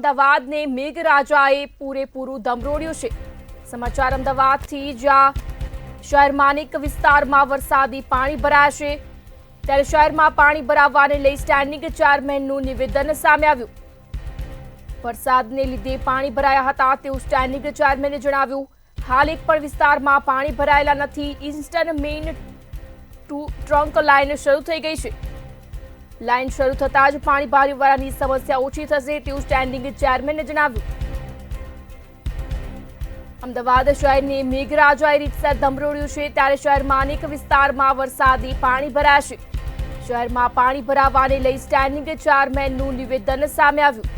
અમદાવાદને મેઘરાજાએ પૂરેપૂરું ધમરોળ્યું છે। સમાચાર અમદાવાદથી, જ્યાં શહેરમાં અનેક વિસ્તારમાં વરસાદી પાણી ભરાયા છે, ત્યારે શહેરમાં પાણી ભરાવાને લઈ સ્ટેન્ડિંગ ચેરમેનનું નિવેદન સામે આવ્યું। વરસાદને લીધે પાણી ભરાયા હતા તેવું સ્ટેન્ડિંગ ચેરમેને જણાવ્યું। હાલ એક પણ વિસ્તારમાં પાણી ભરાયેલા નથી। ઈસ્ટર્ન મેઇન ટ્રંક લાઇન શરૂ થઈ ગઈ છે। લાઇન શરૂ થતાં જ પાણી ભરાવાની સમસ્યા ઓછી થશે તેવું સ્ટેન્ડિંગ ચેરમેને જણાવ્યું। અમદાવાદ શહેરને મેઘરાજાએ રીતસર ધમરોળ્યું છે, ત્યારે શહેરમાં અનેક વિસ્તારમાં વરસાદી પાણી ભરાયા છે। શહેરમાં પાણી ભરાવાને લઈ સ્ટેન્ડિંગ ચેરમેનનું નિવેદન સામે આવ્યું।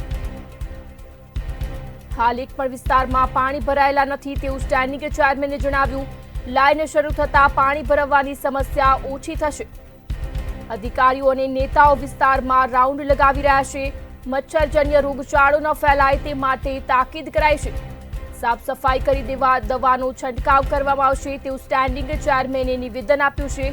હાલ એક પણ વિસ્તારમાં પાણી ભરાયેલા નથી તેવું સ્ટેન્ડિંગ ચેરમેને જણાવ્યું। લાઇન શરૂ થતાં પાણી ભરાવાની સમસ્યા ઓછી થશે। અધિકારીઓ અને નેતાઓ વિસ્તારમાં રાઉન્ડ લગાવી રહ્યા છે। મચ્છરજન્ય રોગચાળો ન ફેલાય તે માટે તાકીદ કરાઈ છે। સાફ સફાઈ કરી દવાનો છંટકાવ કરવામાં આવશે તેવું સ્ટેન્ડિંગ ચેરમેને નિવેદન આપ્યું છે।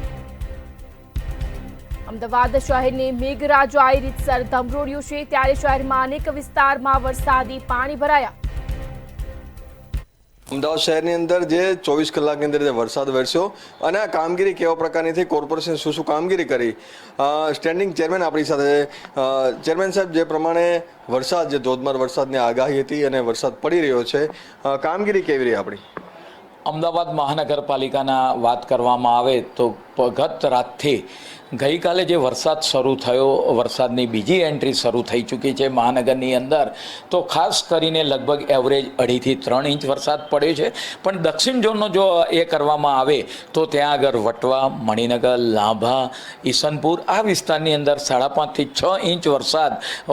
અમદાવાદ શહેરને મેઘરાજાએ રીતસર ધમરોળ્યું છે, ત્યારે શહેરમાં અનેક વિસ્તારમાં વરસાદી પાણી ભરાયા। અમદાવાદ શહેરની અંદર જે 24 કલાકની અંદર જે વરસાદ વરસ્યો અને આ કામગીરી કેવા પ્રકારની થઈ, કોર્પોરેશન શું કામગીરી કરી, સ્ટેન્ડિંગ ચેરમેન આપણી સાથે ચેરમેન સાહેબ, જે પ્રમાણે વરસાદ, જે ધોધમાર વરસાદની આગાહી હતી અને વરસાદ પડી રહ્યો છે, કામગીરી કેવી રહી આપણી? અમદાવાદ મહાનગરપાલિકાના વાત કરવામાં આવે તો ગત રાતથી ગઈકાલે જે વરસાદ શરૂ થયો, વરસાદની બીજી એન્ટ્રી શરૂ થઈ ચૂકી છે મહાનગરની અંદર, તો ખાસ કરીને લગભગ એવરેજ 2.5 થી 3 ઇંચ વરસાદ પડ્યો છે। પણ દક્ષિણ ઝોનનો જો એ કરવામાં આવે તો ત્યાં આગળ વટવા, મણિનગર, લાંભા, ઈસનપુર આ વિસ્તારની અંદર 5.5 થી 6 ઇંચ વરસાદ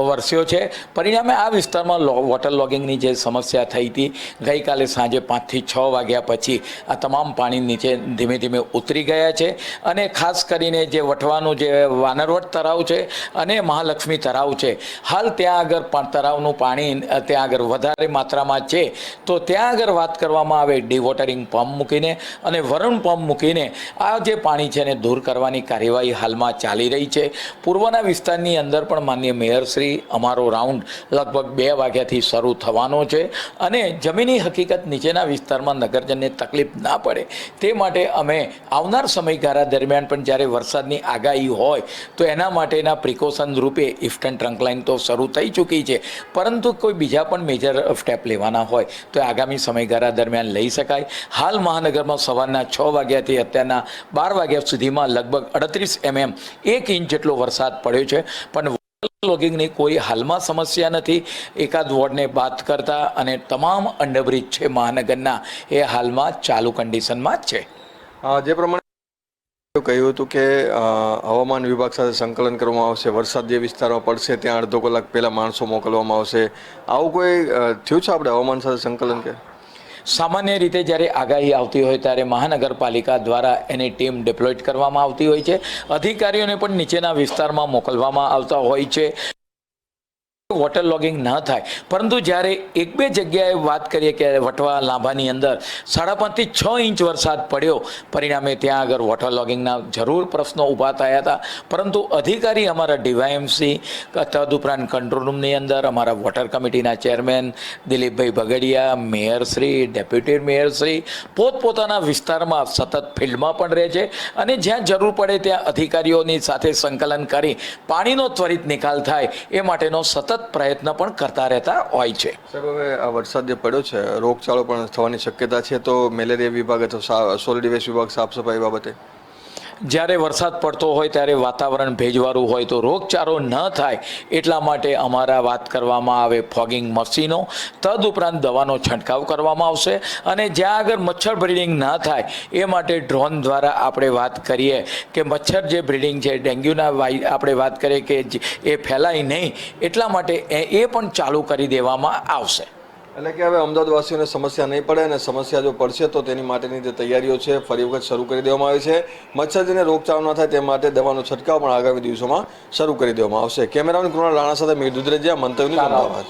વરસ્યો છે। પરિણામે આ વિસ્તારમાં વોટર લોગિંગની જે સમસ્યા થઈ હતી, ગઈકાલે સાંજે 5 થી 6 વાગ્યા પછી આ તમામ પાણી નીચે ધીમે ધીમે ઉતરી ગયા છે। અને ખાસ કરીને જે વટવાનું જે વાનરવટ તળાવ છે અને મહાલક્ષ્મી તળાવ છે, હાલ ત્યાં આગળ તળાવનું પાણી ત્યાં આગળ વધારે માત્રામાં છે, તો ત્યાં આગળ વાત કરવામાં આવે ડિવોટરિંગ પંપ મૂકીને અને વરુણ પંપ મૂકીને આ જે પાણી છે એને દૂર કરવાની કાર્યવાહી હાલમાં ચાલી રહી છે। પૂર્વના વિસ્તારની અંદર પણ માનનીય મેયરશ્રી અમારો રાઉન્ડ લગભગ 2 વાગ્યાથી શરૂ થવાનો છે અને જમીની હકીકત નીચેના વિસ્તારમાં નગરજનને તકલીફ ના પડે તે માટે અમે આવનાર સમયગાળા દરમિયાન પણ જ્યારે વરસાદની આગાહી હોય તો એના માટેના પ્રિકોશન રૂપે ઈસ્ટર્ન ટ્રંક લાઇન તો શરૂ થઈ ચૂકી છે, પરંતુ કોઈ બીજા પણ મેજર સ્ટેપ લેવાના હોય તો આગામી સમયગાળા દરમિયાન લઈ શકાય। હાલ મહાનગરમાં સવારના 6 વાગ્યાથી અત્યારના 12 વાગ્યા સુધીમાં લગભગ 38 mm 1 ઇંચ જેટલો વરસાદ પડ્યો છે, પણ લોગિંગની કોઈ હાલમાં સમસ્યા નથી। એકાદ વોર્ડને બાદ કરતા અને તમામ અંડરબ્રિજ છે મહાનગરના એ હાલમાં ચાલુ કન્ડિશનમાં જ છે। જે પ્રમાણે કહ્યું હતું કે હવામાન વિભાગ સાથે સંકલન કરવામાં આવશે, વરસાદ જે વિસ્તારમાં પડશે ત્યાં અડધો કલાક પહેલાં માણસો મોકલવામાં આવશે, આવું કોઈ થયું છે આપણે હવામાન સાથે સંકલન? કે સામાન્ય રીતે જ્યારે આગાહી આવતી હોય ત્યારે મહાનગરપાલિકા દ્વારા એની ટીમ ડિપ્લોય કરવામાં આવતી હોય છે, અધિકારીઓને પણ નીચેના વિસ્તારમાં મોકલવામાં આવતા હોય છે વોટર લોગિંગ ન થાય। પરંતુ જ્યારે 1-2 જગ્યાએ વાત કરીએ કે વટવા, લાંભાની અંદર 5.5 થી 6 ઇંચ વરસાદ પડ્યો, પરિણામે ત્યાં આગળ વોટર લોગિંગના જરૂર પ્રશ્નો ઊભા થયા હતા, પરંતુ અધિકારી અમારા ડીવાયએમસી તદુપરાંત કંટ્રોલ રૂમની અંદર અમારા વોટર કમિટીના ચેરમેન દિલીપભાઈ ભગડિયા, મેયરશ્રી, ડેપ્યુટી મેયરશ્રી પોતપોતાના વિસ્તારમાં સતત ફિલ્ડમાં પણ રહે છે અને જ્યાં જરૂર પડે ત્યાં અધિકારીઓની સાથે સંકલન કરી પાણીનો ત્વરિત નિકાલ થાય એ માટેનો સતત પ્રયત્ન પણ કરતા રહેતા હોય છે। સાહેબ, હવે આ વરસાદ જે પડ્યો છે, રોગચાળો પણ થવાની શક્યતા છે, તો મેલેરિયા વિભાગ અથવા સોલિડ વેસ્ટ વિભાગ સાફ સફાઈ બાબતે જ્યારે વરસાદ પડતો હોય ત્યારે વાતાવરણ ભેજવાળું હોય તો રોગચાળો ન થાય એટલા માટે અમારા વાત કરવામાં આવે ફોગિંગ મશીનો, તદુપરાંત દવાનો છંટકાવ કરવામાં આવશે અને જ્યાં આગળ મચ્છર બ્રીડિંગ ન થાય એ માટે ડ્રોન દ્વારા આપણે વાત કરીએ કે મચ્છર જે બ્રીડિંગ છે, ડેન્ગ્યુના આપણે વાત કરીએ કે એ ફેલાય નહીં એટલા માટે એ પણ ચાલુ કરી દેવામાં આવશે। એટલે કે હવે અમદાવાદવાસીઓને સમસ્યા નહીં પડે અને સમસ્યા જો પડશે તો તેની માટેની જે તૈયારીઓ છે ફરી વખત શરૂ કરી દેવામાં આવી છે। મચ્છરજન્ય રોગચાળો ન થાય તે માટે દવાનો છંટકાવ પણ આગામી દિવસોમાં શરૂ કરી દેવામાં આવશે। કેમેરામેન કૃણાલ રાણા સાથે મીર દુધરેજિયા, મંતવ્ય ન્યૂઝ, અમદાવાદ।